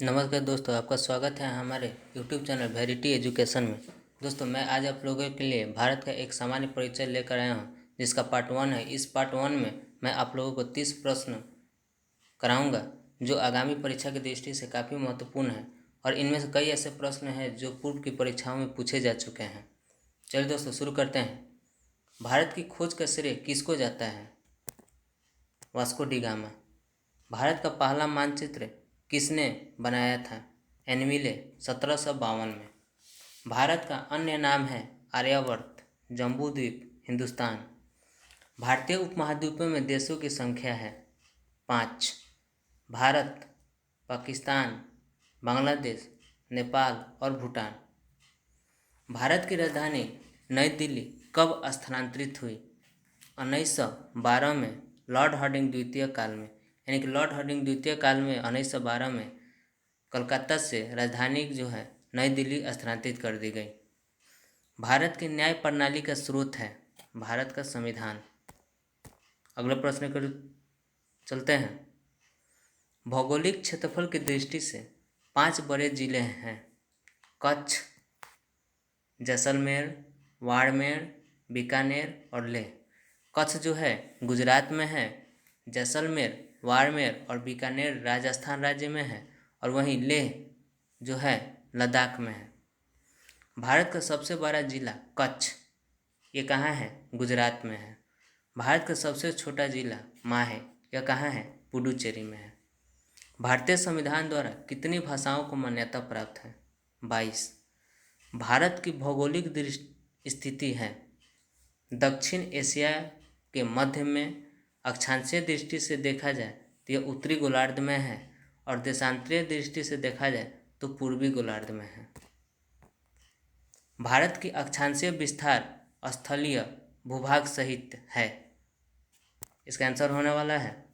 नमस्कार दोस्तों, आपका स्वागत है हमारे YouTube चैनल वेरिटी एजुकेशन में। दोस्तों, मैं आज आप लोगों के लिए भारत का एक सामान्य परिचय लेकर आया हूं, जिसका पार्ट 1 है। इस पार्ट 1 में मैं आप लोगों को 30 प्रश्न कराऊंगा, जो आगामी परीक्षा की दृष्टि से काफ़ी महत्वपूर्ण है और इनमें से कई ऐसे प्रश्न हैं जो पूर्व की परीक्षाओं में पूछे जा चुके हैं। चलिए दोस्तों, शुरू करते हैं। भारत की खोज का श्रेय किसको जाता है? Vasco D gamma. भारत का पहला मानचित्र किसने बनाया था? एनविले 1752 में। भारत का अन्य नाम है आर्यावर्त, जम्बूद्वीप, हिंदुस्तान। भारतीय उपमहाद्वीपों में देशों की संख्या है 5। भारत, पाकिस्तान, बांग्लादेश, नेपाल और भूटान। भारत की राजधानी नई दिल्ली कब स्थानांतरित हुई? 1912 में, लॉर्ड हार्डिंग द्वितीय काल में। यानी कि लॉर्ड हार्डिंग द्वितीय काल में 1912 में कलकत्ता से राजधानी जो है नई दिल्ली स्थानांतरित कर दी गई। भारत की न्याय प्रणाली का स्रोत है भारत का संविधान। अगला प्रश्न कर चलते हैं। भौगोलिक क्षेत्रफल की दृष्टि से 5 बड़े जिले हैं: कच्छ, जैसलमेर, बाड़मेर, बीकानेर और लेह। कच्छ जो है गुजरात में है, जैसलमेर, बाड़मेर और बीकानेर राजस्थान राज्य में है और वहीं लेह जो है लद्दाख में है। भारत का सबसे बड़ा जिला कच्छ, ये कहाँ है? गुजरात में है। भारत का सबसे छोटा जिला माहे, यह कहाँ है? पुडुचेरी में है। भारतीय संविधान द्वारा कितनी भाषाओं को मान्यता प्राप्त है? 22। भारत की भौगोलिक स्थिति है दक्षिण एशिया के मध्य में। अक्षांशीय दृष्टि से देखा जाए तो यह उत्तरी गोलार्ध में है और देशांतरीय दृष्टि से देखा जाए तो पूर्वी गोलार्ध में है। भारत की अक्षांशीय विस्तार स्थलीय भूभाग सहित है। इसका आंसर होने वाला है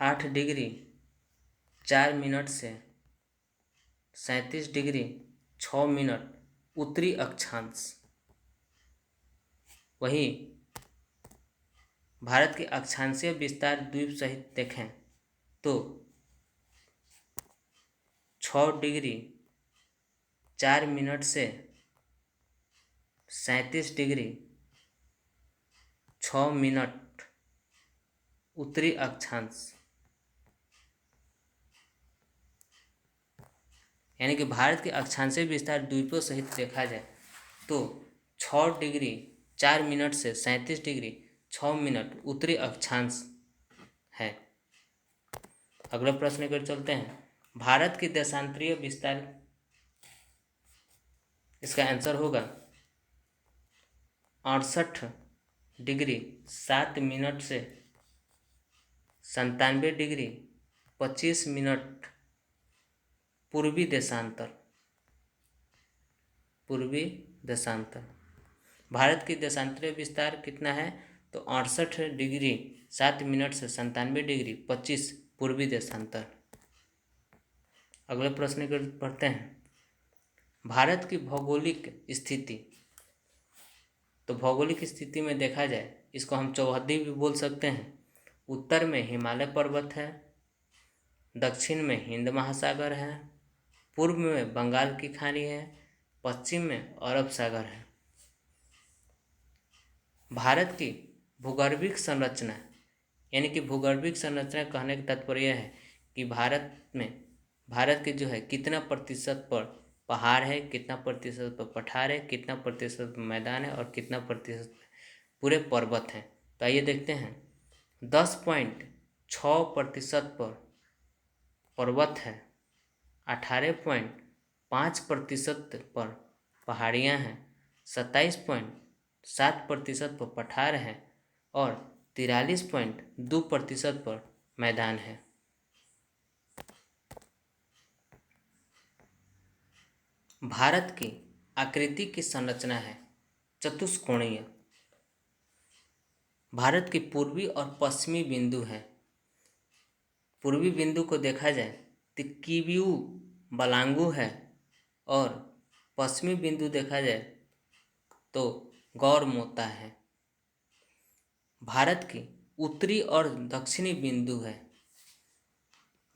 8 डिग्री 4 मिनट से 37 डिग्री 6 मिनट उत्तरी अक्षांश। वही भारत के अक्षांशीय विस्तार द्वीप सहित देखें तो 6 डिग्री 4 मिनट से 37 डिग्री 6 मिनट उत्तरी अक्षांश। यानी कि भारत के अक्षांशीय विस्तार द्वीपों सहित देखा जाए तो 6 डिग्री 4 मिनट से 37 डिग्री 6 मिनट उत्तरी अक्षांश है। अगला प्रश्न कर चलते हैं। भारत की देशांतरीय विस्तार, इसका आंसर होगा 68 डिग्री 7 मिनट से 97 डिग्री 25 मिनट पूर्वी देशांतर। पूर्वी देशांतर। भारत की देशांतरीय विस्तार कितना है? तो 68 डिग्री 7 मिनट से 97 डिग्री 25 पूर्वी देशांतर। अगले प्रश्न को पढ़ते हैं। भारत की भौगोलिक स्थिति, तो भौगोलिक स्थिति में देखा जाए इसको हम चौहद्दी भी बोल सकते हैं। उत्तर में हिमालय पर्वत है, दक्षिण में हिंद महासागर है, पूर्व में बंगाल की खाड़ी है, पश्चिम में अरब सागर है। भारत की भूगर्भिक संरचना, यानी कि भूगर्भिक संरचना कहने का तात्पर्य है कि भारत के जो है कितना प्रतिशत पर पहाड़ है, कितना प्रतिशत पर पठार है, कितना प्रतिशत पर मैदान है और कितना प्रतिशत पूरे पर्वत हैं। तो आइए देखते हैं। 10.6% पर पर्वत है, 18.5% पर पहाड़ियाँ हैं, 27.7% पर पठार है और 43.2% पर मैदान है। भारत की आकृति की संरचना है चतुष्कोणीय। भारत की पूर्वी और पश्चिमी बिंदु है। पूर्वी बिंदु को देखा जाए तो किबियू बलांगू है और पश्चिमी बिंदु देखा जाए तो गौर मोता है। भारत की उत्तरी और दक्षिणी बिंदु है।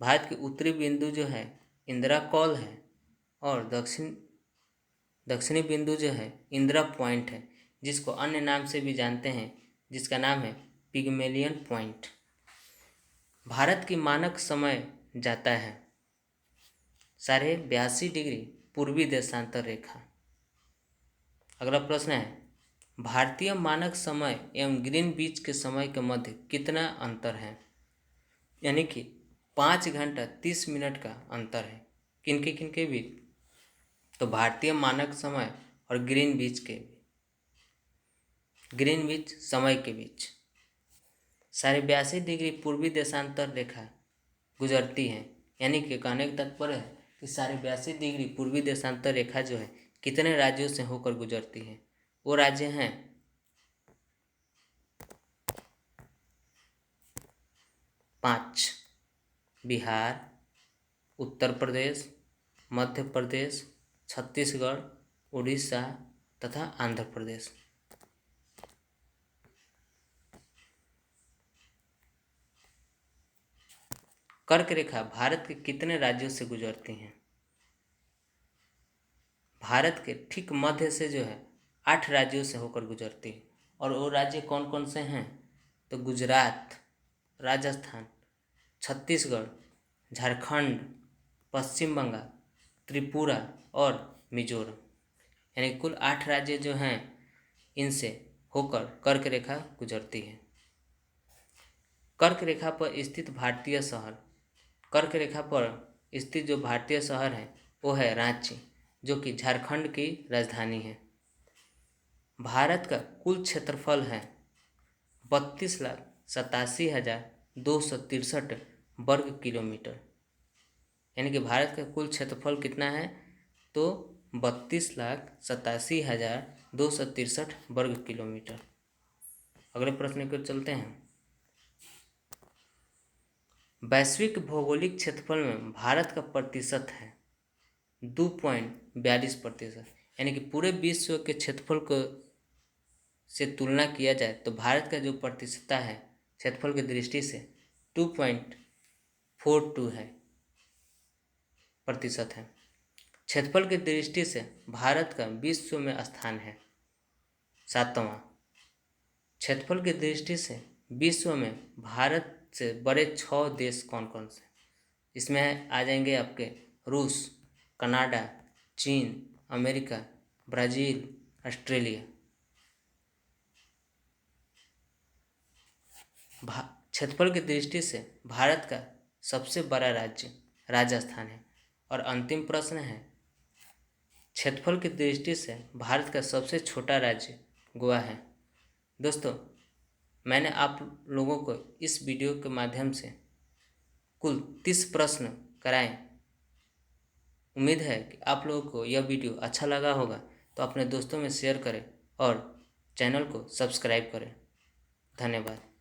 भारत के उत्तरी बिंदु जो है इंदिरा कॉल है और दक्षिणी बिंदु जो है इंदिरा पॉइंट है, जिसको अन्य नाम से भी जानते हैं, जिसका नाम है पिग्मेलियन पॉइंट। भारत की मानक समय जाता है 82.5 डिग्री पूर्वी देशांतर रेखा। अगला प्रश्न है, भारतीय मानक समय एवं ग्रीनविच के समय के मध्य कितना अंतर है? यानी कि 5 घंटा 30 मिनट का अंतर है। किनके बीच? तो भारतीय मानक समय और ग्रीनविच समय के बीच 82.5 डिग्री पूर्वी देशांतर रेखा गुजरती है। यानी कि कहने का तात्पर्य है कि 82.5 डिग्री पूर्वी देशांतर रेखा जो है कितने राज्यों से होकर गुजरती है? वो राज्य हैं 5: बिहार, उत्तर प्रदेश, मध्य प्रदेश, छत्तीसगढ़, उड़ीसा तथा आंध्र प्रदेश। कर्क रेखा भारत के कितने राज्यों से गुजरती हैं? भारत के ठीक मध्य से जो है 8 राज्यों से होकर गुजरती है। और वो राज्य कौन कौन से हैं? तो गुजरात, राजस्थान, छत्तीसगढ़, झारखंड, पश्चिम बंगाल, त्रिपुरा और मिजोरम। यानी कुल 8 राज्य जो हैं इनसे होकर कर्क रेखा गुजरती है। कर्क रेखा पर स्थित भारतीय शहर, कर्क रेखा पर स्थित जो भारतीय शहर है वो है रांची, जो कि झारखंड की राजधानी है। भारत का कुल क्षेत्रफल है 32,87,263 वर्ग किलोमीटर। यानी कि भारत का कुल क्षेत्रफल कितना है? तो 32,87,263 वर्ग किलोमीटर। अगले प्रश्न की ओर चलते हैं। वैश्विक भौगोलिक क्षेत्रफल में भारत का प्रतिशत है 2.42%। यानी कि पूरे विश्व के क्षेत्रफल को से तुलना किया जाए तो भारत का जो प्रतिशतता है क्षेत्रफल की दृष्टि से 2.42 है प्रतिशत है। क्षेत्रफल की दृष्टि से भारत का विश्व में स्थान है 7वां। क्षेत्रफल की दृष्टि से विश्व में भारत से बड़े 6 देश कौन कौन से? इसमें आ जाएंगे आपके रूस, कनाडा, चीन, अमेरिका, ब्राज़ील, ऑस्ट्रेलिया। क्षेत्रफल की दृष्टि से भारत का सबसे बड़ा राज्य राजस्थान है। और अंतिम प्रश्न है, क्षेत्रफल की दृष्टि से भारत का सबसे छोटा राज्य गोवा है। दोस्तों, मैंने आप लोगों को इस वीडियो के माध्यम से कुल 30 प्रश्न कराए। उम्मीद है कि आप लोगों को यह वीडियो अच्छा लगा होगा, तो अपने दोस्तों में शेयर करें और चैनल को सब्सक्राइब करें। धन्यवाद।